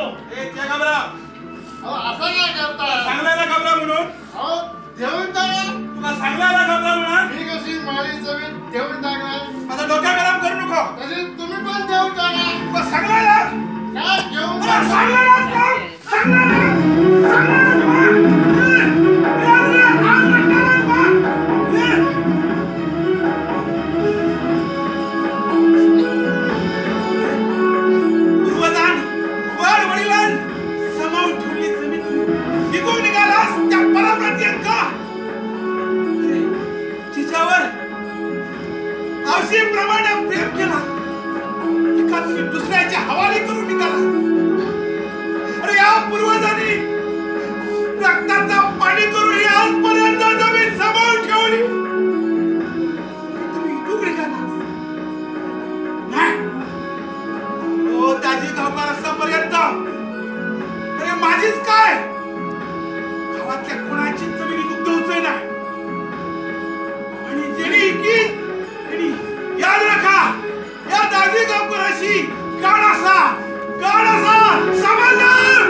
गेलो. ए त्या घाबरा. असं काय करता? सांगलायला घाबरा म्हणून. देऊन टाका. तुला सांगलायला घाबरा म्हणा. मी कशी माझी जमीन देऊन टाकणार? आता डोक्या गरम करू नको. तशी तुम्ही पण देऊन टाका. तुला सांगलायला काय घेऊन सांगलायला प्रमाणे प्रेम केला एका तुम्ही दुसऱ्याच्या हवाले करून निघाला. अरे या पूर्वजांनी रक्ताचा पाणी करून ही आजपर्यंत जमीन सांभाळून ठेवली. तुम्ही इथून निघाला नाही. हो त्याची गावकार असतापर्यंत अरे माझीच काय गावातल्या कोणाची जमिनी उद्ध्वस्त नाही. आणि जेणी की याद रखा या दादी गावकराशी काढासा समजदार.